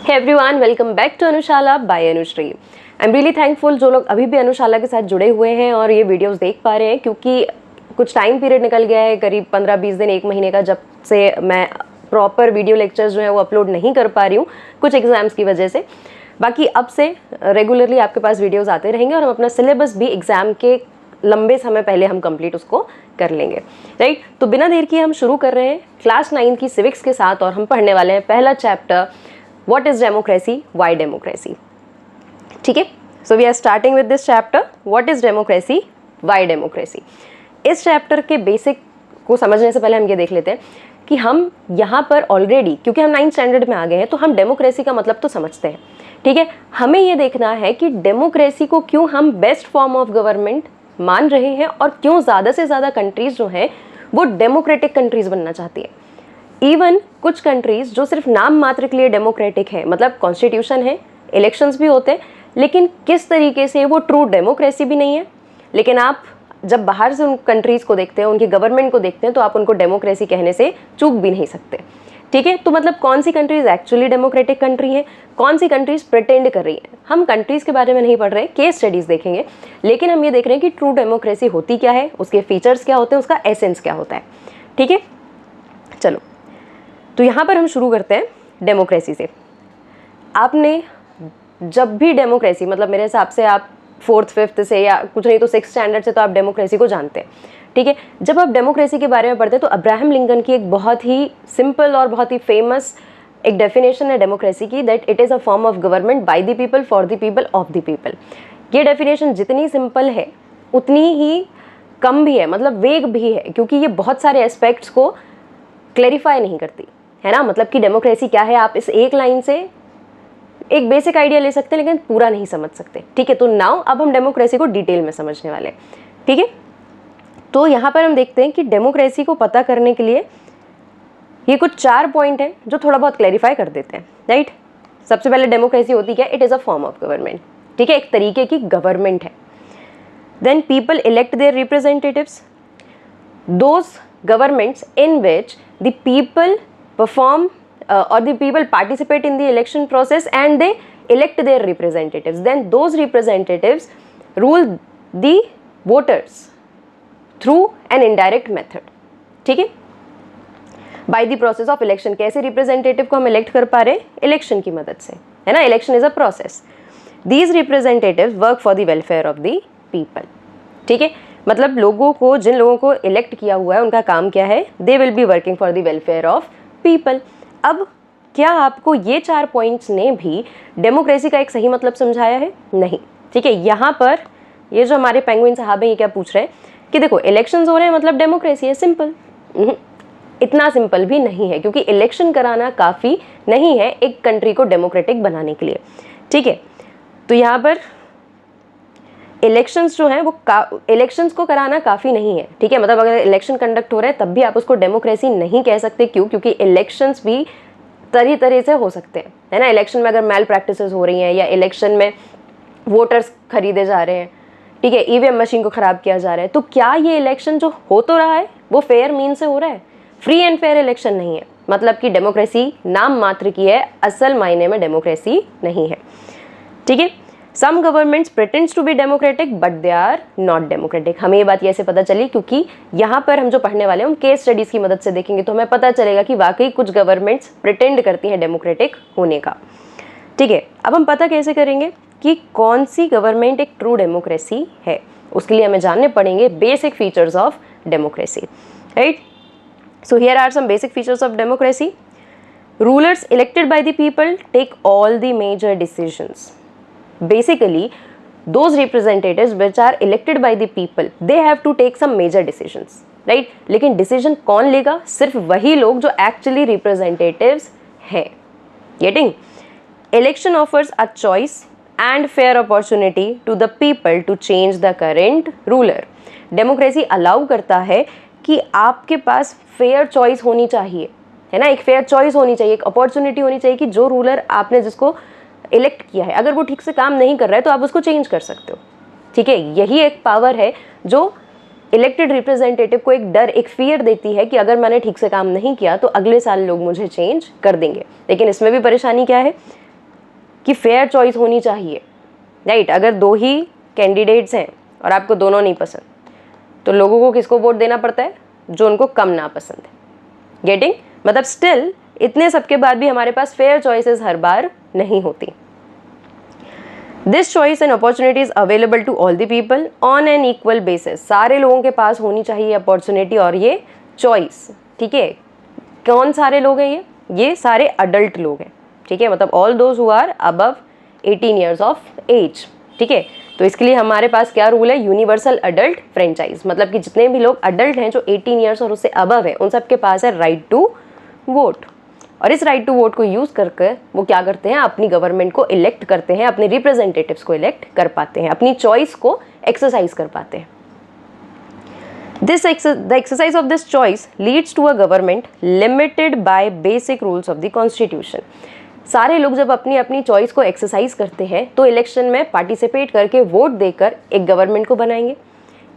Hey everyone, welcome back to Anushala by Anushree. I am really thankful जो लोग अभी भी अनुशाला के साथ जुड़े हुए हैं और ये वीडियोस देख पा रहे हैं, क्योंकि कुछ टाइम पीरियड निकल गया है, करीब 15-20 दिन, 1 महीने का, जब से मैं प्रॉपर वीडियो लेक्चर्स जो है वो अपलोड नहीं कर पा रही हूँ कुछ एग्जाम्स की वजह से। बाकी अब से रेगुलरली आपके पास वीडियोज़ आते रहेंगे और हम अपना सिलेबस भी एग्ज़ाम के लंबे समय पहले हम कंप्लीट उसको कर लेंगे, राइट। तो बिना देर किए हम शुरू कर रहे हैं क्लास 9 की सिविक्स के साथ और हम पढ़ने वाले हैं पहला chapter, what is democracy, why democracy. ठीक है, so we are starting with this chapter, what is democracy, why democracy. इस चैप्टर के बेसिक को समझने से पहले हम ये देख लेते हैं कि हम यहाँ पर ऑलरेडी, क्योंकि हम 9th स्टैंडर्ड में आ गए हैं, तो हम डेमोक्रेसी का मतलब तो समझते हैं। ठीक है, हमें ये देखना है कि डेमोक्रेसी को क्यों हम बेस्ट फॉर्म ऑफ गवर्नमेंट मान रहे हैं और क्यों ज़्यादा से ज़्यादा कंट्रीज़ जो हैं वो डेमोक्रेटिक कंट्रीज़ बनना चाहती है। इवन कुछ कंट्रीज़ जो सिर्फ नाम मात्र के लिए डेमोक्रेटिक है, मतलब कॉन्स्टिट्यूशन है, इलेक्शंस भी होते हैं, लेकिन किस तरीके से वो ट्रू डेमोक्रेसी भी नहीं है। लेकिन आप जब बाहर से उन कंट्रीज़ को देखते हैं, उनकी गवर्नमेंट को देखते हैं, तो आप उनको डेमोक्रेसी कहने से चूक भी नहीं सकते। ठीक है, तो मतलब कौन सी कंट्रीज़ एक्चुअली डेमोक्रेटिक कंट्री हैं, कौन सी कंट्रीज़ प्रिटेंड कर रही हैं। हम कंट्रीज़ के बारे में नहीं पढ़ रहे, केस स्टडीज़ देखेंगे, लेकिन हम ये देख रहे हैं कि ट्रू डेमोक्रेसी होती क्या है, उसके फीचर्स क्या होते हैं, उसका एसेंस क्या होता है। ठीक है, चलो तो यहाँ पर हम शुरू करते हैं डेमोक्रेसी से। आपने जब भी डेमोक्रेसी, मतलब मेरे हिसाब से आप 4th 5th से या कुछ नहीं तो 6th स्टैंडर्ड से तो आप डेमोक्रेसी को जानते हैं। ठीक है, जब आप डेमोक्रेसी के बारे में पढ़ते हैं तो अब्राहम लिंकन की एक बहुत ही सिंपल और बहुत ही फेमस एक डेफिनेशन है डेमोक्रेसी की, that it is a form of government by the people for the people of the people. ये डेफिनेशन जितनी सिंपल है उतनी ही कम भी है, मतलब वेग भी है, क्योंकि ये बहुत सारे एस्पेक्ट्स को क्लैरिफाई नहीं करती है ना। मतलब कि डेमोक्रेसी क्या है, आप इस एक लाइन से एक बेसिक आइडिया ले सकते हैं, लेकिन पूरा नहीं समझ सकते। ठीक है, तो नाउ अब हम डेमोक्रेसी को डिटेल में समझने वाले हैं। ठीक है, तो यहाँ पर हम देखते हैं कि डेमोक्रेसी को पता करने के लिए ये कुछ 4 पॉइंट हैं जो थोड़ा बहुत क्लैरिफाई कर देते हैं, राइट। सबसे पहले डेमोक्रेसी होती क्या है, it is a form of government. ठीक है, एक तरीके की गवर्नमेंट है। Then people elect their representatives, those governments in which the people perform or the people participate in the election process and they elect their representatives. Then those representatives rule the voters through an indirect method. ठीक है, by the process of election। कैसे representative को हम elect कर पा रहे हैं, election की मदद से, है ना। election is a process. These representatives work for the welfare of the people. ठीक है, मतलब लोगों को, जिन लोगों को elect किया हुआ है, उनका काम क्या है, they will be working for the welfare of people. अब क्या आपको ये 4 पॉइंट्स ने भी डेमोक्रेसी का एक सही मतलब समझाया है? नहीं। ठीक है, यहाँ पर ये जो हमारे पेंगुइन साहब हैं, ये क्या पूछ रहे हैं कि देखो इलेक्शंस हो रहे हैं मतलब डेमोक्रेसी है, सिंपल। इतना सिंपल भी नहीं है, क्योंकि इलेक्शन कराना काफ़ी नहीं है एक कंट्री को डेमोक्रेटिक बनाने के लिए। ठीक है, तो यहाँ पर इलेक्शंस जो हैं वो इलेक्शंस को कराना काफ़ी नहीं है। ठीक है, मतलब अगर इलेक्शन कंडक्ट हो रहा है तब भी आप उसको डेमोक्रेसी नहीं कह सकते। क्यों? क्योंकि इलेक्शंस भी तरह तरह से हो सकते हैं, है ना। इलेक्शन में अगर मैल प्रैक्टिसेस हो रही हैं या इलेक्शन में वोटर्स खरीदे जा रहे हैं, ठीक है, ईवीएम मशीन को ख़राब किया जा रहा है, तो क्या ये इलेक्शन जो हो तो रहा है वो फेयर मीन से हो रहा है? फ्री एंड फेयर इलेक्शन नहीं है, मतलब कि डेमोक्रेसी नाम मात्र की है, असल मायने में डेमोक्रेसी नहीं है। ठीक है, some governments pretends to be democratic but they are not democratic. हमें ये बात ऐसे पता चली क्योंकि यहाँ पर हम जो पढ़ने वाले हैं हम केस स्टडीज़ की मदद से देखेंगे, तो हमें पता चलेगा कि वाकई कुछ गवर्नमेंट्स प्रिटेंड करती हैं डेमोक्रेटिक होने का। ठीक है, अब हम पता कैसे करेंगे कि कौन सी गवर्नमेंट एक ट्रू डेमोक्रेसी है? उसके लिए हमें जानने पड़ेंगे basic features of democracy, right. So here are some basic features of democracy. Rulers elected by the people take all the major decisions. Basically, those representatives which are elected by the people, they have to take some major decisions, right? लेकिन decision कौन लेगा? सिर्फ वही लोग जो actually representatives हैं। Getting? Election offers a choice and fair opportunity to the people to change the current ruler. Democracy allow करता है कि आपके पास fair choice होनी चाहिए, है ना। एक fair choice होनी चाहिए, एक opportunity होनी चाहिए कि जो ruler आपने जिसको इलेक्ट किया है, अगर वो ठीक से काम नहीं कर रहा है तो आप उसको चेंज कर सकते हो। ठीक है, यही एक पावर है जो इलेक्टेड रिप्रेजेंटेटिव को एक डर, एक फियर देती है कि अगर मैंने ठीक से काम नहीं किया तो अगले साल लोग मुझे चेंज कर देंगे। लेकिन इसमें भी परेशानी क्या है कि फेयर चॉइस होनी चाहिए, राइट। अगर 2 ही कैंडिडेट्स हैं और आपको दोनों नहीं पसंद, तो लोगों को किसको वोट देना पड़ता है? जो उनको कम ना पसंद है। गेटिंग? मतलब स्टिल इतने सब के बाद भी हमारे पास फेयर चॉइसेस हर बार नहीं होती। This choice and opportunity is available to all the people on an equal basis. सारे लोगों के पास होनी चाहिए अपॉर्चुनिटी और ये चॉइस, ठीक है। कौन सारे लोग हैं? ये सारे अडल्ट लोग हैं, ठीक है। मतलब all those who are above 18 years of age, ठीक है। तो इसके लिए हमारे पास क्या रूल है? Universal adult franchise. मतलब कि जितने भी लोग अडल्ट हैं जो 18 ईयर्स और उससे अबव है, उन सबके पास है राइट टू वोट। और इस राइट टू वोट को यूज करके वो क्या करते हैं? अपनी गवर्नमेंट को इलेक्ट करते हैं, अपने रिप्रेजेंटेटिव्स को इलेक्ट कर पाते हैं, अपनी चॉइस को एक्सरसाइज कर पाते हैं। The exercise of this choice leads to a government limited by basic rules of the constitution. सारे लोग जब अपनी अपनी चॉइस को एक्सरसाइज करते हैं तो इलेक्शन में पार्टिसिपेट करके वोट देकर एक गवर्नमेंट को बनाएंगे,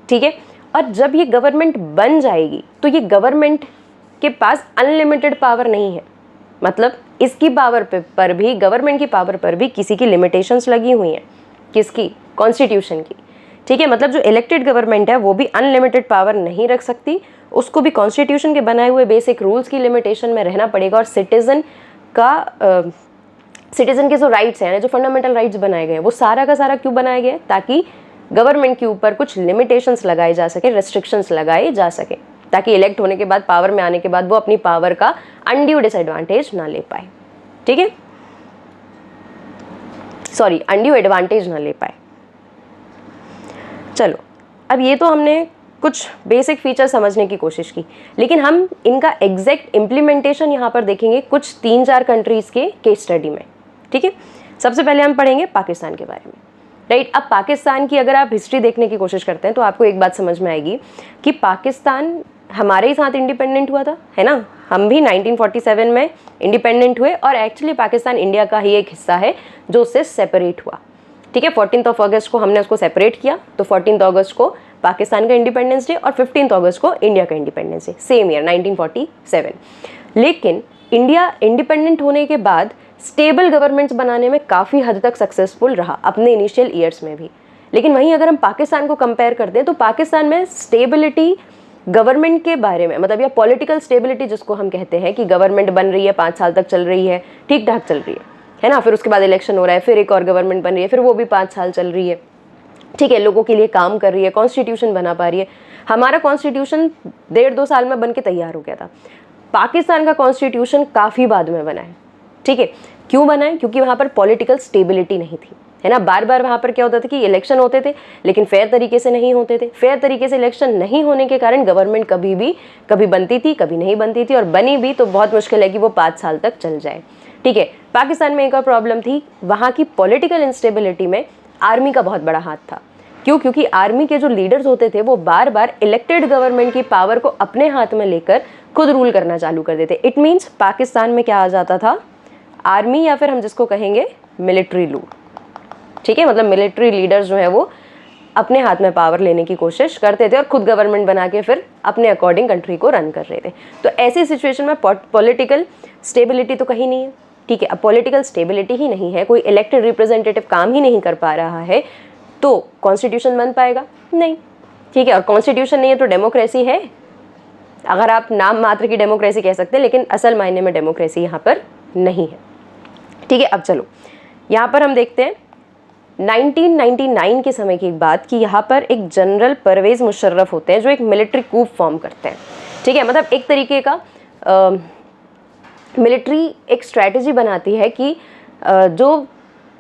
ठीक है। और जब ये गवर्नमेंट बन जाएगी तो ये गवर्नमेंट के पास अनलिमिटेड पावर नहीं है। मतलब इसकी पावर पर भी, गवर्नमेंट की पावर पर भी किसी की लिमिटेशंस लगी हुई हैं। किसकी? कॉन्स्टिट्यूशन की, ठीक है। मतलब जो इलेक्टेड गवर्नमेंट है वो भी अनलिमिटेड पावर नहीं रख सकती, उसको भी कॉन्स्टिट्यूशन के बनाए हुए बेसिक रूल्स की लिमिटेशन में रहना पड़ेगा। और सिटीजन के जो राइट्स हैं, जो फंडामेंटल राइट्स बनाए गए हैं, वो सारा का सारा क्यों बनाए गए? ताकि गवर्नमेंट के ऊपर कुछ लिमिटेशंस लगाए जा सके, रेस्ट्रिक्शंस लगाए जा सके, ताकि इलेक्ट होने के बाद, पावर में आने के बाद वो अपनी पावर का अनड्यू डिसएडवांटेज ना ले पाए, ठीक है। सॉरी, अनड्यू एडवांटेज ना ले पाए। चलो, अब ये तो हमने कुछ बेसिक फीचर समझने की कोशिश की, लेकिन हम इनका एग्जैक्ट इम्प्लीमेंटेशन यहाँ पर देखेंगे कुछ 3-4 कंट्रीज़ के केस स्टडी में, ठीक है। सबसे पहले हम पढ़ेंगे पाकिस्तान के बारे में, राइट। अब पाकिस्तान की अगर आप हिस्ट्री देखने की कोशिश करते हैं तो आपको एक बात समझ में आएगी कि पाकिस्तान हमारे ही साथ इंडिपेंडेंट हुआ था, है ना। हम भी 1947 में इंडिपेंडेंट हुए और एक्चुअली पाकिस्तान इंडिया का ही एक हिस्सा है जो उससे सेपरेट हुआ, ठीक है। 14 अगस्त को हमने उसको सेपरेट किया, तो 14 अगस्त को पाकिस्तान का इंडिपेंडेंस डे और 15 अगस्त को इंडिया का इंडिपेंडेंस डे, सेम ईयर 1947। लेकिन इंडिया इंडिपेंडेंट होने के बाद स्टेबल गवर्नमेंट्स बनाने में काफ़ी हद तक सक्सेसफुल रहा अपने इनिशियल ईयर्स में भी। लेकिन वहीं अगर हम पाकिस्तान को कंपेयर करते हैं तो पाकिस्तान में स्टेबिलिटी गवर्नमेंट के बारे में, मतलब या पॉलिटिकल स्टेबिलिटी जिसको हम कहते हैं कि गवर्नमेंट बन रही है, 5 साल तक चल रही है, ठीक ठाक चल रही है ना। फिर उसके बाद इलेक्शन हो रहा है, फिर एक और गवर्नमेंट बन रही है, फिर वो भी 5 साल चल रही है, ठीक है। लोगों के लिए काम कर रही है, कॉन्स्टिट्यूशन बना पा रही है। हमारा कॉन्स्टिट्यूशन 1.5-2 साल में बन के तैयार हो गया था। पाकिस्तान का कॉन्स्टिट्यूशन काफ़ी बाद में बना है, ठीक है। क्यों बना है? क्योंकि वहाँ पर पॉलिटिकल स्टेबिलिटी नहीं थी, है ना। बार बार वहाँ पर क्या होता था कि इलेक्शन होते थे लेकिन फेयर तरीके से नहीं होते थे। फेयर तरीके से इलेक्शन नहीं होने के कारण गवर्नमेंट कभी बनती थी, कभी नहीं बनती थी, और बनी भी तो बहुत मुश्किल है कि वो 5 साल तक चल जाए, ठीक है। पाकिस्तान में एक और प्रॉब्लम थी, वहाँ की पॉलिटिकल इंस्टेबिलिटी में आर्मी का बहुत बड़ा हाथ था। क्यों? क्योंकि आर्मी के जो लीडर्स होते थे वो बार बार इलेक्टेड गवर्नमेंट की पावर को अपने हाथ में लेकर खुद रूल करना चालू कर देते। इट मीन्स पाकिस्तान में क्या आ जाता था? आर्मी, या फिर हम जिसको कहेंगे मिलिट्री रूल, ठीक है। मतलब मिलिट्री लीडर्स जो है वो अपने हाथ में पावर लेने की कोशिश करते थे और खुद गवर्नमेंट बना के फिर अपने अकॉर्डिंग कंट्री को रन कर रहे थे। तो ऐसी सिचुएशन में पॉलिटिकल स्टेबिलिटी तो कहीं नहीं है, ठीक है। अब पॉलिटिकल स्टेबिलिटी ही नहीं है, कोई इलेक्टेड रिप्रेजेंटेटिव काम ही नहीं कर पा रहा है, तो कॉन्स्टिट्यूशन बन पाएगा? नहीं, ठीक है। और कॉन्स्टिट्यूशन नहीं है तो डेमोक्रेसी है? अगर आप नाम मात्र की डेमोक्रेसी कह सकते हैं, लेकिन असल मायने में डेमोक्रेसी यहाँ पर नहीं है, ठीक है। अब चलो यहाँ पर हम देखते हैं 1999 के समय की एक बात कि यहाँ पर एक जनरल परवेज़ मुशर्रफ होते हैं जो एक मिलिट्री कूप फॉर्म करते हैं, ठीक है। मतलब एक तरीके का मिलिट्री एक स्ट्रैटेजी बनाती है कि जो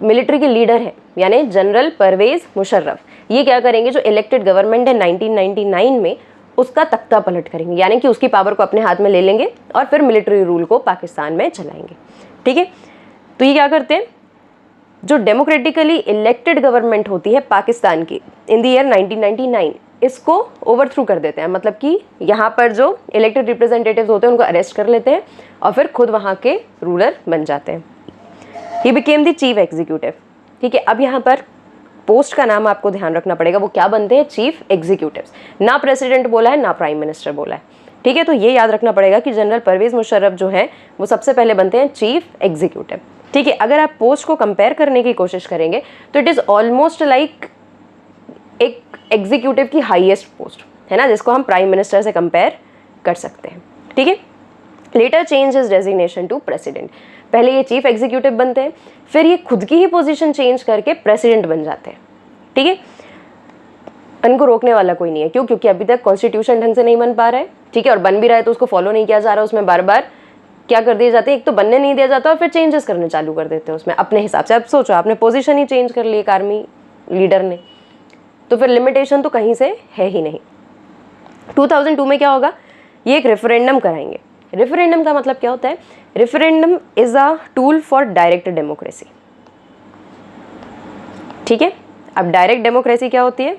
मिलिट्री के लीडर हैं यानी जनरल परवेज़ मुशर्रफ, ये क्या करेंगे, जो इलेक्टेड गवर्नमेंट है 1999 में उसका तख्ता पलट करेंगे, यानी कि उसकी पावर को अपने हाथ में ले लेंगे और फिर मिलिट्री रूल को पाकिस्तान में चलाएंगे, ठीक है। तो ये क्या करते हैं, जो डेमोक्रेटिकली इलेक्टेड गवर्नमेंट होती है पाकिस्तान की इन द ईयर 1999, इसको ओवरथ्रू कर देते हैं। मतलब कि यहाँ पर जो इलेक्टेड रिप्रेजेंटेटिव्स होते हैं उनको अरेस्ट कर लेते हैं और फिर खुद वहाँ के रूलर बन जाते हैं। He became the chief executive, ठीक है। अब यहाँ पर पोस्ट का नाम आपको ध्यान रखना पड़ेगा, वो क्या बनते हैं? Chief executives. ना प्रेसिडेंट बोला है ना प्राइम मिनिस्टर बोला है, ठीक है। तो ये याद रखना पड़ेगा कि जनरल परवेज़ मुशर्रफ जो है वो सबसे पहले बनते हैं चीफ एग्जीक्यूटिव, ठीक है। अगर आप पोस्ट को कंपेयर करने की कोशिश करेंगे तो इट इज़ ऑलमोस्ट लाइक एक एग्जीक्यूटिव की हाईएस्ट पोस्ट है ना, जिसको हम प्राइम मिनिस्टर से कंपेयर कर सकते हैं। ठीक है। Later change is designation to president. पहले ये चीफ एग्जीक्यूटिव बनते हैं, फिर ये खुद की ही पोजीशन चेंज करके प्रेसिडेंट बन जाते हैं। ठीक है। इनको रोकने वाला कोई नहीं है। क्यों? क्योंकि अभी तक कॉन्स्टिट्यूशन ढंग से नहीं बन पा रहा है। ठीक है। और बन भी रहा है तो उसको फॉलो नहीं किया जा रहा, उसमें बार बार क्या कर दिए जाते हैं, एक तो बनने नहीं दिया जाता और फिर चेंजेस करने चालू कर देते हैं उसमें अपने हिसाब से। अब सोचो, आपने पोजीशन ही चेंज कर ली एक आर्मी लीडर ने, तो फिर लिमिटेशन तो कहीं से है ही नहीं। 2002 में क्या होगा, ये एक रेफरेंडम कराएंगे। रेफरेंडम का मतलब क्या होता है? Referendum is a tool for direct democracy. ठीक है। अब डायरेक्ट डेमोक्रेसी क्या होती है?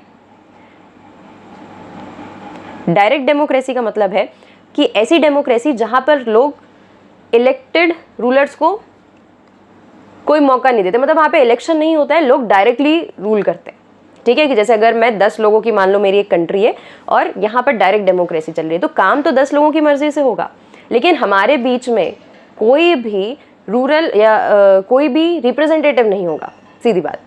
डायरेक्ट डेमोक्रेसी का मतलब है कि ऐसी डेमोक्रेसी जहां पर लोग इलेक्टेड रूलर्स को कोई मौका नहीं देते, मतलब वहां पे इलेक्शन नहीं होता है, लोग डायरेक्टली रूल करते हैं। ठीक है। कि जैसे अगर मैं 10 लोगों की, मान लो मेरी एक कंट्री है और यहाँ पर डायरेक्ट डेमोक्रेसी चल रही है, तो काम तो 10 लोगों की मर्जी से होगा, लेकिन हमारे बीच में कोई भी रूरल या कोई भी रिप्रेजेंटेटिव नहीं होगा, सीधी बात।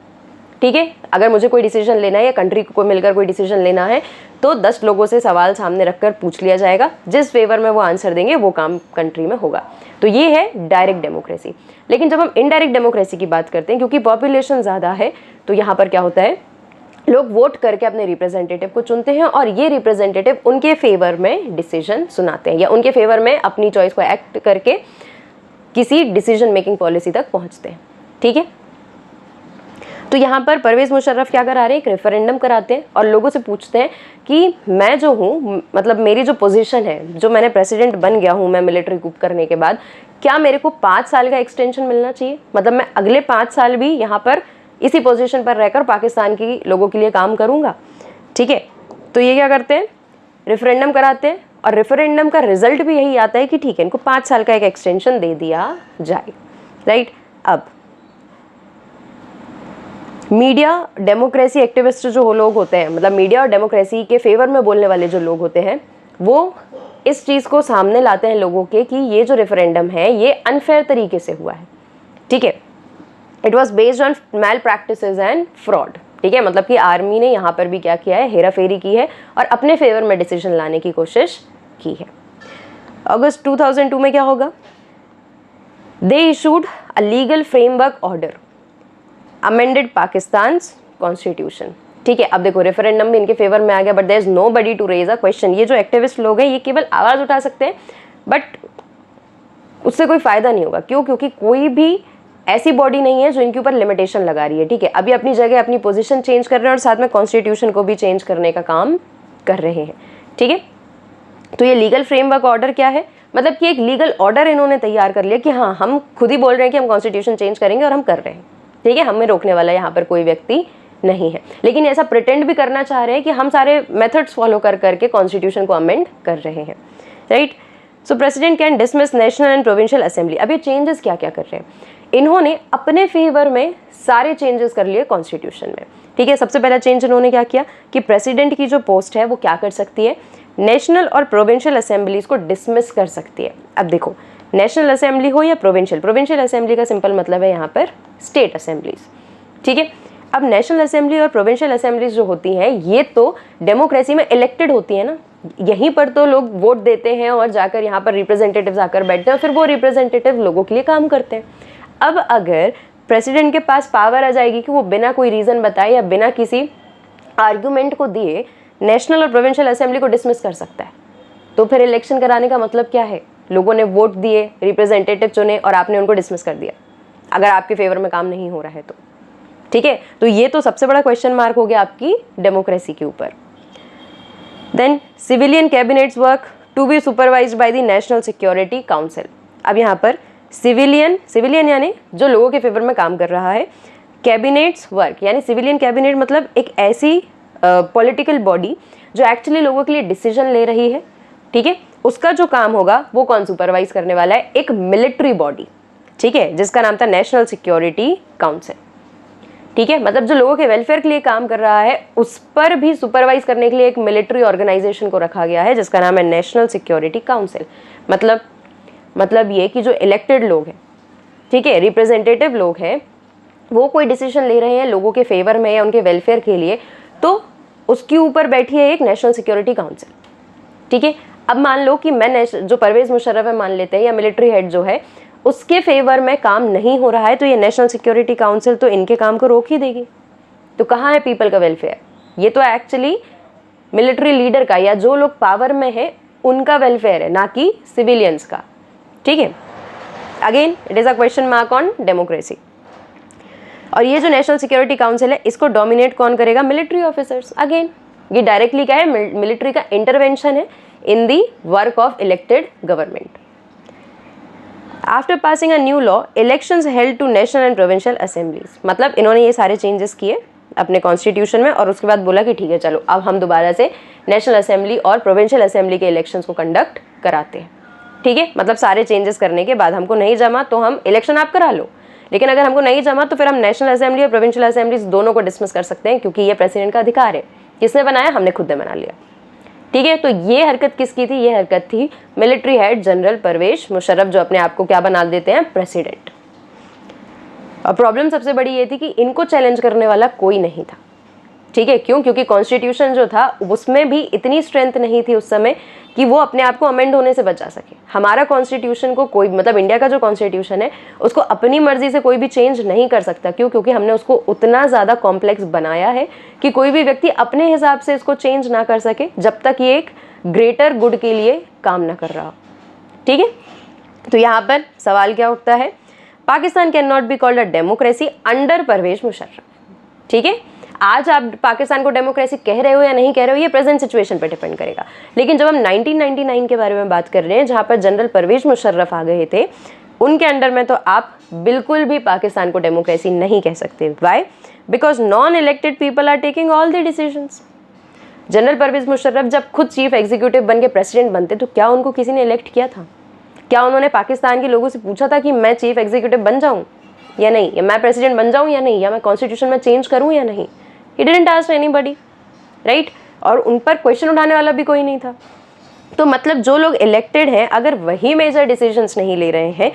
ठीक है। अगर मुझे कोई डिसीजन लेना है या कंट्री को मिलकर कोई डिसीजन लेना है तो 10 लोगों से सवाल सामने रखकर पूछ लिया जाएगा, जिस फेवर में वो आंसर देंगे वो काम कंट्री में होगा। तो ये है डायरेक्ट डेमोक्रेसी। लेकिन जब हम इनडायरेक्ट डेमोक्रेसी की बात करते हैं, क्योंकि पॉपुलेशन ज़्यादा है, तो यहाँ पर क्या होता है, लोग वोट करके अपने रिप्रेजेंटेटिव को चुनते हैं और ये रिप्रेजेंटेटिव उनके फेवर में डिसीजन सुनाते हैं या उनके फेवर में अपनी चॉइस को एक्ट करके किसी डिसीजन मेकिंग पॉलिसी तक पहुंचते हैं। ठीक है। तो यहाँ पर परवेज मुशर्रफ क्या करा रहे हैं, एक रेफरेंडम कराते हैं और लोगों से पूछते हैं कि मैं जो हूँ, मतलब मेरी जो पोजीशन है, जो मैंने प्रेसिडेंट बन गया हूँ मैं मिलिट्री कूप करने के बाद, क्या मेरे को 5 साल का एक्सटेंशन मिलना चाहिए? मतलब मैं अगले 5 साल भी यहाँ पर इसी पोजीशन पर रहकर पाकिस्तान के लोगों के लिए काम करूँगा। ठीक है। तो ये क्या करते हैं, रेफरेंडम कराते हैं और रेफरेंडम का रिजल्ट भी यही आता है कि ठीक है, इनको 5 साल का एक एक्सटेंशन दे दिया जाए। राइट। अब मीडिया डेमोक्रेसी एक्टिविस्ट जो लोग होते हैं, मतलब मीडिया और डेमोक्रेसी के फेवर में बोलने वाले जो लोग होते हैं, वो इस चीज़ को सामने लाते हैं लोगों के कि ये जो रेफरेंडम है ये अनफेयर तरीके से हुआ है। ठीक है। It was based on malpractices and fraud. ठीक है। मतलब कि आर्मी ने यहाँ पर भी क्या किया है, हेरा फेरी की है और अपने फेवर में डिसीजन लाने की कोशिश की है। अगस्त 2002 में क्या होगा, they issued a legal framework order amended Pakistan constitution. ठीक है। अब देखो, रेफरेंडम भी इनके फेवर में आ गया, but there is nobody to raise a question. ये जो एक्टिविस्ट लोग हैं ये केवल आवाज़ उठा सकते हैं, बट उससे कोई फायदा नहीं होगा। क्यों? क्योंकि कोई भी ऐसी बॉडी नहीं है जो इनके ऊपर लिमिटेशन लगा रही है। ठीक है। अभी अपनी जगह अपनी पोजीशन चेंज कर रहे हैं और साथ में कॉन्स्टिट्यूशन को भी चेंज करने का काम कर रहे हैं। ठीक है। तो ये लीगल फ्रेमवर्क ऑर्डर क्या है, मतलब कि एक लीगल ऑर्डर इन्होंने तैयार कर लिया कि हाँ, हम खुद ही बोल रहे हैं कि हम कॉन्स्टिट्यूशन चेंज करेंगे और हम कर रहे हैं। ठीक है। हमें रोकने वाला यहाँ पर कोई व्यक्ति नहीं है, लेकिन ऐसा प्रिटेंड भी करना चाह रहे हैं कि हम सारे मेथड्स फॉलो कर करके कॉन्स्टिट्यूशन को अमेंड कर रहे हैं। Right. So president can dismiss national and provincial assembly. अब ये चेंजेस क्या क्या कर रहे हैं, इन्होंने अपने फेवर में सारे चेंजेस कर लिए कॉन्स्टिट्यूशन में। ठीक है। सबसे पहला चेंज इन्होंने क्या किया कि प्रेसिडेंट की जो पोस्ट है वो क्या कर सकती है, नेशनल और प्रोविंशियल असेंबलीज को डिसमिस कर सकती है। अब देखो, नेशनल असेंबली हो या प्रोविंशियल असेंबली का सिंपल मतलब है यहाँ पर स्टेट असेंबलीज। ठीक है। अब नेशनल असेंबली और प्रोविंशियल असेंबलीज जो होती हैं ये तो डेमोक्रेसी में इलेक्टेड होती है ना, यहीं पर तो लोग वोट देते हैं और जाकर यहाँ पर रिप्रेजेंटेटिव्स आकर बैठते हैं, फिर वो रिप्रेजेंटेटिव लोगों के लिए काम करते हैं। अब अगर प्रेसिडेंट के पास पावर आ जाएगी कि वो बिना कोई रीज़न बताए या बिना किसी आर्गूमेंट को दिए नेशनल और प्रोविंशियल असेंबली को डिसमिस कर सकता है, तो फिर इलेक्शन कराने का मतलब क्या है, लोगों ने वोट दिए, रिप्रेजेंटेटिव चुने और आपने उनको डिसमिस कर दिया अगर आपके फेवर में काम नहीं हो रहा है तो। ठीक है। तो ये तो सबसे बड़ा क्वेश्चन मार्क हो गया आपकी डेमोक्रेसी के ऊपर। Then civilian cabinets work to be supervised by the national security council. अब यहाँ पर सिविलियन यानी जो लोगों के फेवर में काम कर रहा है, कैबिनेट्स वर्क यानी सिविलियन कैबिनेट मतलब एक ऐसी पॉलिटिकल बॉडी जो एक्चुअली लोगों के लिए डिसीजन ले रही है। ठीक है। उसका जो काम होगा वो कौन सुपरवाइज करने वाला है, एक मिलिट्री बॉडी। ठीक है। जिसका नाम था नेशनल सिक्योरिटी काउंसिल। ठीक है। मतलब जो लोगों के वेलफेयर के लिए काम कर रहा है उस पर भी सुपरवाइज करने के लिए एक मिलिट्री ऑर्गेनाइजेशन को रखा गया है जिसका नाम है नेशनल सिक्योरिटी काउंसिल। मतलब ये कि जो इलेक्टेड लोग हैं ठीक है, रिप्रेजेंटेटिव लोग हैं, वो कोई डिसीजन ले रहे हैं लोगों के फेवर में या उनके वेलफेयर के लिए, तो उसके ऊपर बैठी है एक नेशनल सिक्योरिटी काउंसिल। ठीक है, अब मान लो कि मैं जो परवेज मुशर्रफ है मान लेते हैं, या मिलिट्री हेड जो है उसके फेवर में काम नहीं हो रहा है, तो ये नेशनल सिक्योरिटी काउंसिल तो इनके काम को रोक ही देगी। तो कहाँ है पीपल का वेलफेयर? ये तो एक्चुअली मिलिट्री लीडर का या जो लोग पावर में है उनका वेलफेयर है, ना कि सिविलियंस का। ठीक है, again it is a question mark on democracy. और ये जो नेशनल सिक्योरिटी काउंसिल है इसको डोमिनेट कौन करेगा? Military officers. अगेन ये डायरेक्टली क्या है? मिलिट्री का इंटरवेंशन है in the work of elected government. After passing a new law, elections held to national and provincial assemblies. मतलब इन्होंने ये सारे चेंजेस किए अपने कॉन्स्टिट्यूशन में और उसके बाद बोला कि ठीक है चलो अब हम दोबारा से नेशनल असेंबली और प्रोविंशियल असेंबली के इलेक्शंस को कंडक्ट कराते हैं। ठीक है, मतलब सारे चेंजेस करने के बाद हमको नहीं जमा तो हम इलेक्शन आप करा लो, लेकिन अगर हमको नहीं जमा तो फिर हम नेशनल असेंबली और प्रोविंशियल असेंबलीज दोनों को डिसमिस कर सकते हैं, क्योंकि ये प्रेसिडेंट का अधिकार है। किसने बनाया? हमने खुद ने बना लिया। ठीक है, तो ये हरकत किसकी थी? ये हरकत थी military head general Pervez Musharraf, जो अपने आप को क्या बना देते हैं? प्रेसिडेंट। और प्रॉब्लम सबसे बड़ी ये थी कि इनको चैलेंज करने वाला कोई नहीं था। ठीक है, क्यों? क्योंकि कॉन्स्टिट्यूशन जो था उसमें भी इतनी स्ट्रेंथ नहीं थी उस समय कि वो अपने आप को अमेंड होने से बचा सके। हमारा कॉन्स्टिट्यूशन को कोई, मतलब इंडिया का जो कॉन्स्टिट्यूशन है उसको अपनी मर्जी से कोई भी चेंज नहीं कर सकता। क्यों? क्योंकि हमने उसको उतना ज़्यादा कॉम्प्लेक्स बनाया है कि कोई भी व्यक्ति अपने हिसाब से इसको चेंज ना कर सके जब तक ये एक ग्रेटर गुड के लिए काम ना कर रहा हो। ठीक है, तो यहाँ पर सवाल क्या उठता है? Pakistan can not be called a democracy under Pervez Musharraf. ठीक है, आज आप पाकिस्तान को डेमोक्रेसी कह रहे हो या नहीं कह रहे हो ये प्रेजेंट सिचुएशन पे डिपेंड करेगा, लेकिन जब हम 1999 के बारे में बात कर रहे हैं जहाँ पर जनरल परवेज मुशर्रफ आ गए थे, उनके अंडर में तो आप बिल्कुल भी पाकिस्तान को डेमोक्रेसी नहीं कह सकते। Why? Because non elected people are taking all the decisions. General Pervez Musharraf जब खुद चीफ एग्जीक्यूटिव बन के प्रेसिडेंट बनते तो क्या उनको किसी ने इलेक्ट किया था? क्या उन्होंने पाकिस्तान के लोगों से पूछा था कि मैं चीफ एग्जीक्यूटिव बन जाऊं या नहीं, या मैं प्रेसिडेंट बन जाऊं या नहीं, या मैं कॉन्स्टिट्यूशन में चेंज करूं या नहीं? He didn't ask anybody, right? और उन पर क्वेश्चन उठाने वाला भी कोई नहीं था। तो मतलब जो लोग इलेक्टेड हैं अगर वही मेजर डिसीजंस नहीं ले रहे हैं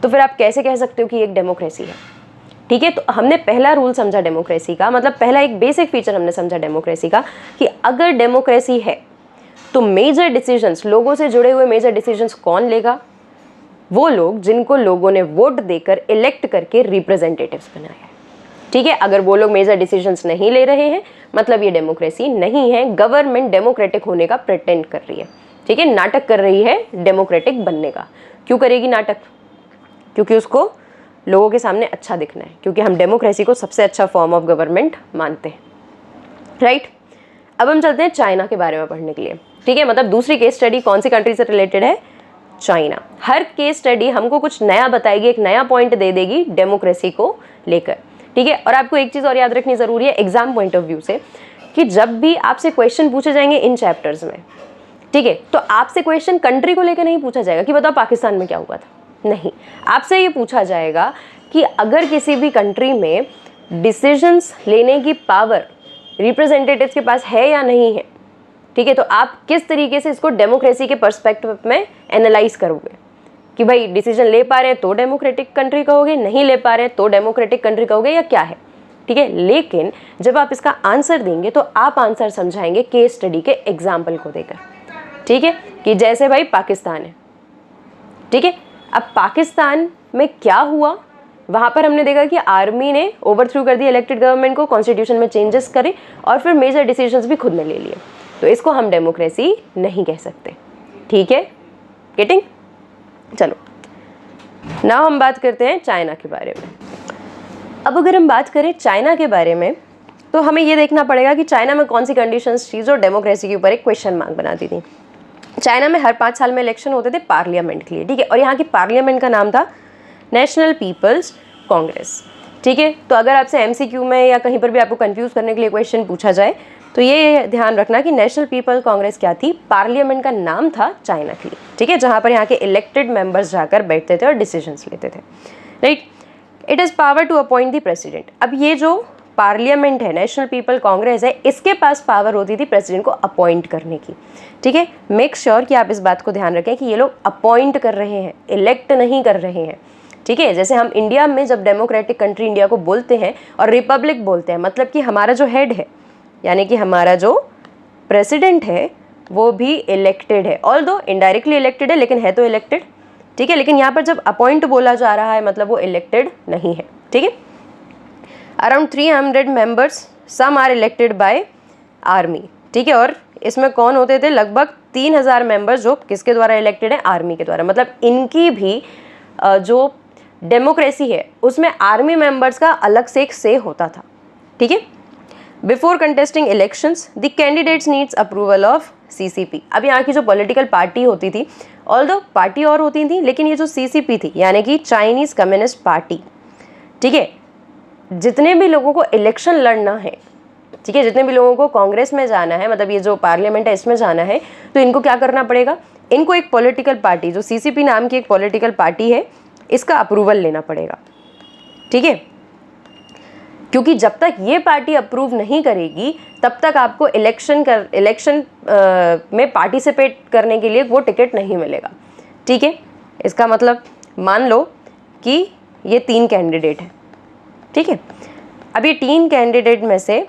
तो फिर आप कैसे कह सकते हो कि एक डेमोक्रेसी है? ठीक है, तो हमने पहला रूल समझा डेमोक्रेसी का, मतलब पहला एक बेसिक फीचर हमने समझा डेमोक्रेसी का कि अगर डेमोक्रेसी है तो मेजर डिसीजंस, लोगों से जुड़े हुए मेजर डिसीजंस कौन लेगा? वो लोग जिनको लोगों ने वोट देकर इलेक्ट करके रिप्रेजेंटेटिव्स बनाया है। ठीक है, अगर वो लोग मेजर डिसीजंस नहीं ले रहे हैं मतलब ये डेमोक्रेसी नहीं है। गवर्नमेंट डेमोक्रेटिक होने का प्रिटेंड कर रही है। ठीक है, नाटक कर रही है डेमोक्रेटिक बनने का। क्यों करेगी नाटक? क्योंकि उसको लोगों के सामने अच्छा दिखना है, क्योंकि हम डेमोक्रेसी को सबसे अच्छा फॉर्म ऑफ गवर्नमेंट मानते हैं। राइट, अब हम चलते हैं चाइना के बारे में पढ़ने के लिए। ठीक है, मतलब दूसरी केस स्टडी कौन सी कंट्री से रिलेटेड है? चाइना। हर केस स्टडी हमको कुछ नया बताएगी, एक नया पॉइंट दे देगी डेमोक्रेसी को लेकर। ठीक है, और आपको एक चीज़ और याद रखनी ज़रूरी है एग्जाम पॉइंट ऑफ व्यू से, कि जब भी आपसे क्वेश्चन पूछे जाएंगे इन चैप्टर्स में, ठीक है, तो आपसे क्वेश्चन कंट्री को लेकर नहीं पूछा जाएगा कि बताओ पाकिस्तान में क्या हुआ था। नहीं, आपसे ये पूछा जाएगा कि अगर किसी भी कंट्री में डिसीजंस लेने की पावर रिप्रेजेंटेटिव्स के पास है या नहीं है, ठीक है, तो आप किस तरीके से इसको डेमोक्रेसी के पर्सपेक्टिव में एनालाइज करोगे कि भाई डिसीजन ले पा रहे हैं तो डेमोक्रेटिक कंट्री कहोगे, नहीं ले पा रहे हैं तो डेमोक्रेटिक कंट्री कहोगे, या क्या है? ठीक है, लेकिन जब आप इसका आंसर देंगे तो आप आंसर समझाएंगे केस स्टडी के एग्जाम्पल को देकर। ठीक है, कि जैसे भाई पाकिस्तान है, ठीक है, अब पाकिस्तान में क्या हुआ, वहाँ पर हमने देखा कि आर्मी ने ओवरथ्रू कर दिया इलेक्टेड गवर्नमेंट को, कॉन्स्टिट्यूशन में चेंजेस करे और फिर मेजर डिसीजंस भी खुद ने ले लिए, तो इसको हम डेमोक्रेसी नहीं कह सकते। ठीक है, गेटिंग? चलो नाउ हम बात करते हैं चाइना के बारे में। अब अगर हम बात करें चाइना के बारे में तो हमें ये देखना पड़ेगा कि चाइना में कौन सी कंडीशंस थी जो डेमोक्रेसी के ऊपर एक क्वेश्चन मार्क बनाती थी। चाइना में हर 5 साल में इलेक्शन होते थे पार्लियामेंट के लिए। ठीक है, और यहाँ की पार्लियामेंट का नाम था नेशनल पीपल्स कांग्रेस। ठीक है, तो अगर आपसे MCQ में या कहीं पर भी आपको कंफ्यूज करने के लिए क्वेश्चन पूछा जाए तो ये ध्यान रखना कि नेशनल पीपल कांग्रेस क्या थी? पार्लियामेंट का नाम था चाइना के लिए। ठीक है, जहाँ पर यहाँ के इलेक्टेड मेंबर्स जाकर बैठते थे और डिसीजंस लेते थे। Right, it is power to appoint the president. अब ये जो पार्लियामेंट है, नेशनल पीपल कांग्रेस है, इसके पास पावर होती थी प्रेसिडेंट को अपॉइंट करने की। ठीक है, मेक श्योर कि आप इस बात को ध्यान रखें कि ये लोग अपॉइंट कर रहे हैं, इलेक्ट नहीं कर रहे हैं। ठीक है। जैसे हम इंडिया में जब डेमोक्रेटिक कंट्री इंडिया को बोलते हैं और रिपब्लिक बोलते हैं, मतलब कि हमारा जो हेड है यानी कि हमारा जो प्रेसिडेंट है वो भी इलेक्टेड है, ऑल्दो इनडायरेक्टली इलेक्टेड है लेकिन है तो इलेक्टेड, ठीक है। लेकिन यहाँ पर जब अपॉइंट बोला जा रहा है मतलब वो इलेक्टेड नहीं है, ठीक है। Around 300 members, some are elected by army, ठीक है। और इसमें कौन होते थे, लगभग 3000 मेंबर्स जो किसके द्वारा इलेक्टेड है, आर्मी के द्वारा। मतलब इनकी भी जो डेमोक्रेसी है उसमें आर्मी मेंबर्स का अलग से एक से होता था, ठीक है। Before contesting elections the candidates needs approval of CCP. अब यहाँ की जो पॉलिटिकल पार्टी होती थी, ऑल्दो पार्टी और होती थी, लेकिन ये जो सीसीपी थी यानी कि चाइनीज कम्युनिस्ट पार्टी, ठीक है, जितने भी लोगों को इलेक्शन लड़ना है, ठीक है, जितने भी लोगों को कांग्रेस में जाना है, मतलब ये जो पार्लियामेंट है इसमें जाना है, तो इनको क्या करना पड़ेगा, इनको एक पॉलिटिकल पार्टी जो सीसीपी नाम की एक पॉलिटिकल पार्टी है इसका अप्रूवल लेना पड़ेगा, ठीक है। क्योंकि जब तक ये पार्टी अप्रूव नहीं करेगी तब तक आपको इलेक्शन में पार्टिसिपेट करने के लिए वो टिकट नहीं मिलेगा, ठीक है। इसका मतलब मान लो कि ये 3 कैंडिडेट हैं, ठीक है। अब ये 3 कैंडिडेट में से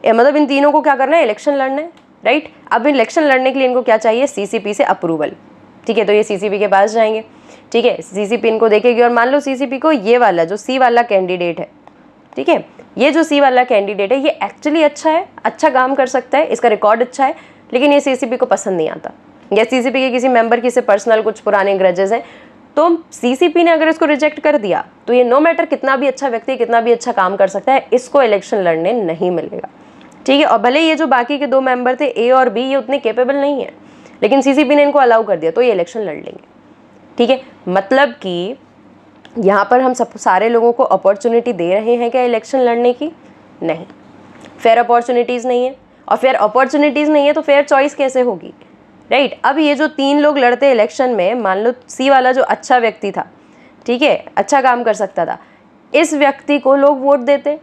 मतलब इन तीनों को क्या करना है, इलेक्शन लड़ना है, राइट। अब इलेक्शन लड़ने के लिए इनको क्या चाहिए, सीसीपी से अप्रूवल, ठीक है। तो ये सीसीपी के पास जाएंगे, ठीक है। सीसीपी इनको देखेगी और मान लो सीसीपी को ये वाला जो सी वाला कैंडिडेट है, ठीक है, ये जो सी वाला कैंडिडेट है ये एक्चुअली अच्छा है, अच्छा काम कर सकता है, इसका रिकॉर्ड अच्छा है, लेकिन ये सीसीपी को पसंद नहीं आता, या सीसीपी के किसी मेंबर की से पर्सनल कुछ पुराने ग्रजेस हैं, तो सीसीपी ने अगर इसको रिजेक्ट कर दिया तो ये नो मैटर कितना भी अच्छा व्यक्ति कितना भी अच्छा काम कर सकता है, इसको इलेक्शन लड़ने नहीं मिलेगा, ठीक है। और भले ये जो बाकी के 2 मेंबर थे ए और बी, ये उतने केपेबल नहीं है, लेकिन सीसीपी ने इनको अलाउ कर दिया तो ये इलेक्शन लड़ लेंगे, ठीक है। मतलब कि यहाँ पर हम सब सारे लोगों को अपॉर्चुनिटी दे रहे हैं क्या इलेक्शन लड़ने की, नहीं, फेयर अपॉर्चुनिटीज़ नहीं है। और फेयर अपॉर्चुनिटीज़ नहीं है तो फेयर चॉइस कैसे होगी, राइट। अब ये जो 3 लोग लड़ते इलेक्शन में, मान लो सी वाला जो अच्छा व्यक्ति था, ठीक है, अच्छा काम कर सकता था, इस व्यक्ति को लोग वोट देते,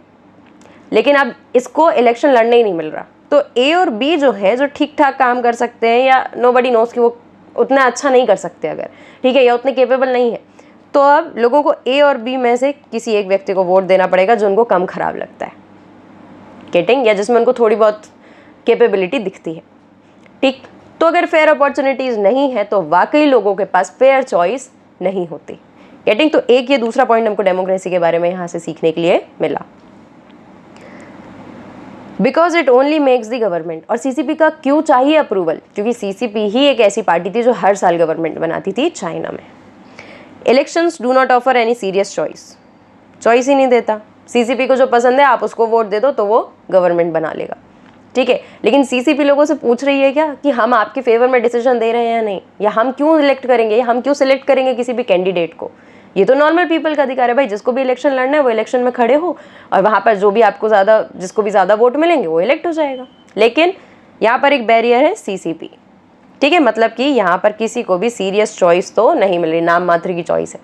लेकिन अब इसको इलेक्शन लड़ने ही नहीं मिल रहा, तो ए और बी जो है जो ठीक ठाक काम कर सकते हैं या नोबडी नोस कि वो उतना अच्छा नहीं कर सकते अगर, ठीक है, या उतने केपेबल नहीं है, तो अब लोगों को ए और बी में से किसी एक व्यक्ति को वोट देना पड़ेगा जो उनको कम खराब लगता है, गेटिंग, या जिसमें उनको थोड़ी बहुत कैपेबिलिटी दिखती है, ठीक। तो अगर फेयर अपॉर्चुनिटीज़ नहीं है तो वाकई लोगों के पास फेयर चॉइस नहीं होती, गेटिंग। तो एक ये दूसरा पॉइंट हमको डेमोक्रेसी के बारे में यहाँ से सीखने के लिए मिला। Because it only makes the government, और सीसीपी का क्यों चाहिए अप्रूवल, क्योंकि सीसीपी ही एक ऐसी पार्टी थी जो हर साल गवर्नमेंट बनाती थी चाइना में। Elections do not offer any serious choice ही नहीं देता, सीसीपी को जो पसंद है आप उसको वोट दे दो तो वो गवर्नमेंट बना लेगा, ठीक है। लेकिन सीसीपी लोगों से पूछ रही है क्या कि हम आपके फेवर में डिसीजन दे रहे हैं या नहीं, या हम क्यों इलेक्ट करेंगे, या हम क्यों सिलेक्ट करेंगे किसी भी कैंडिडेट को, ये तो नॉर्मल पीपल का अधिकार है भाई, जिसको भी इलेक्शन लड़ना है वो इलेक्शन में खड़े हो और वहाँ पर जो भी आपको जिसको भी ज़्यादा वोट मिलेंगे वो इलेक्ट हो जाएगा। लेकिन यहाँ पर एक बैरियर है सीसीपी, ठीक है, मतलब कि यहाँ पर किसी को भी सीरियस चॉइस तो नहीं मिल रही, नाम मात्र की चॉइस है।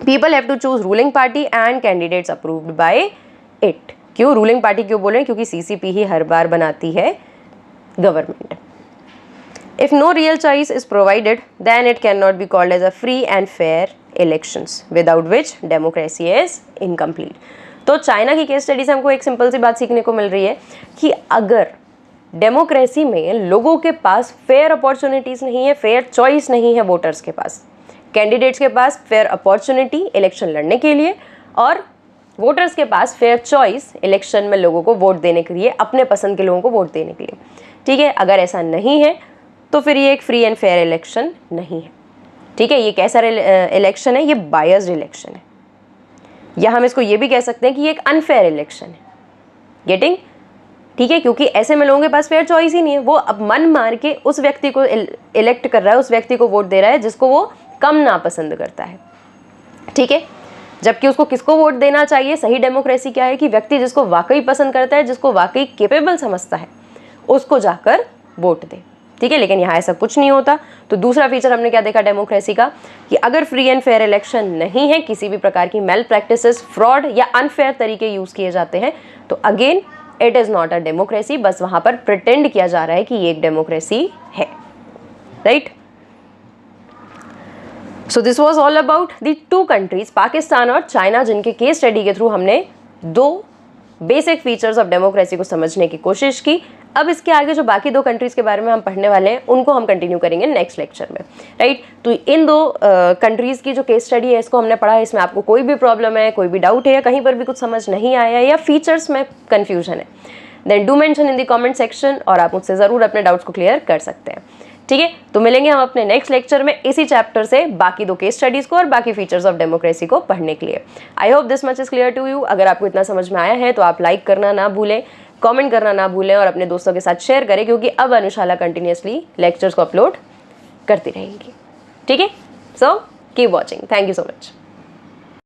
People have to choose ruling party and candidates approved by it. क्यों रूलिंग पार्टी क्यों बोल रहे हैं, क्योंकि सीसीपी ही हर बार बनाती है government. If no real choice is provided then it can not be called as a free and fair elections without which democracy is incomplete. तो चाइना की केस स्टडी से हमको एक सिंपल सी बात सीखने को मिल रही है कि अगर डेमोक्रेसी में लोगों के पास फेयर अपॉर्चुनिटीज़ नहीं है, फेयर चॉइस नहीं है, वोटर्स के पास, कैंडिडेट्स के पास फेयर अपॉर्चुनिटी इलेक्शन लड़ने के लिए और वोटर्स के पास फेयर चॉइस इलेक्शन में लोगों को वोट देने के लिए, अपने पसंद के लोगों को वोट देने के लिए, ठीक है। अगर ऐसा नहीं है तो फिर ये एक फ्री एंड फेयर इलेक्शन नहीं है, ठीक है। ये कैसा इलेक्शन है, ये बायस्ड इलेक्शन है, या हम इसको ये भी कह सकते हैं कि ये एक अनफेयर इलेक्शन है, गेटिंग, ठीक है। क्योंकि ऐसे में लोगों के पास फेयर चॉइस ही नहीं है, वो अब मन मार के उस व्यक्ति को इलेक्ट कर रहा है, उस व्यक्ति को वोट दे रहा है जिसको वो कम नापसंद करता है, ठीक है। जबकि उसको किसको वोट देना चाहिए, सही डेमोक्रेसी क्या है कि व्यक्ति जिसको वाकई पसंद करता है, जिसको वाकई केपेबल समझता है, उसको जाकर वोट दे, ठीक है। लेकिन यहाँ ऐसा कुछ नहीं होता। तो दूसरा फीचर हमने क्या देखा डेमोक्रेसी का, कि अगर फ्री एंड फेयर इलेक्शन नहीं है, किसी भी प्रकार की मेल प्रैक्टिसेस, फ्रॉड या अनफेयर तरीके यूज़ किए जाते हैं, तो again it is not a democracy. बस वहाँ पर प्रिटेंड किया जा रहा है कि ये एक डेमोक्रेसी है, right. So this was all about the two countries, Pakistan और चाइना, जिनके केस स्टडी के थ्रू हमने दो बेसिक फीचर्स ऑफ डेमोक्रेसी को समझने की कोशिश की। अब इसके आगे जो बाकी दो कंट्रीज़ के बारे में हम पढ़ने वाले हैं उनको हम कंटिन्यू करेंगे नेक्स्ट लेक्चर में, राइट। तो इन दो कंट्रीज़ की जो केस स्टडी है इसको हमने पढ़ा है। इसमें आपको कोई भी प्रॉब्लम है, कोई भी डाउट है, या कहीं पर भी कुछ समझ नहीं आया या फीचर्स में कन्फ्यूजन है, then do mention in the comment section और आप मुझसे ज़रूर अपने डाउट्स को क्लियर कर सकते हैं, ठीक है। तो मिलेंगे हम अपने नेक्स्ट लेक्चर में इसी चैप्टर से बाकी दो केस स्टडीज़ को और बाकी फीचर्स ऑफ डेमोक्रेसी को पढ़ने के लिए। I hope this much is clear to you. अगर आपको इतना समझ में आया है तो आप लाइक करना ना भूलें, कमेंट करना ना भूलें और अपने दोस्तों के साथ शेयर करें, क्योंकि अब अनुशाला कंटिन्यूसली लेक्चर्स को अपलोड करती रहेंगी, ठीक है। So keep watching, thank you so much.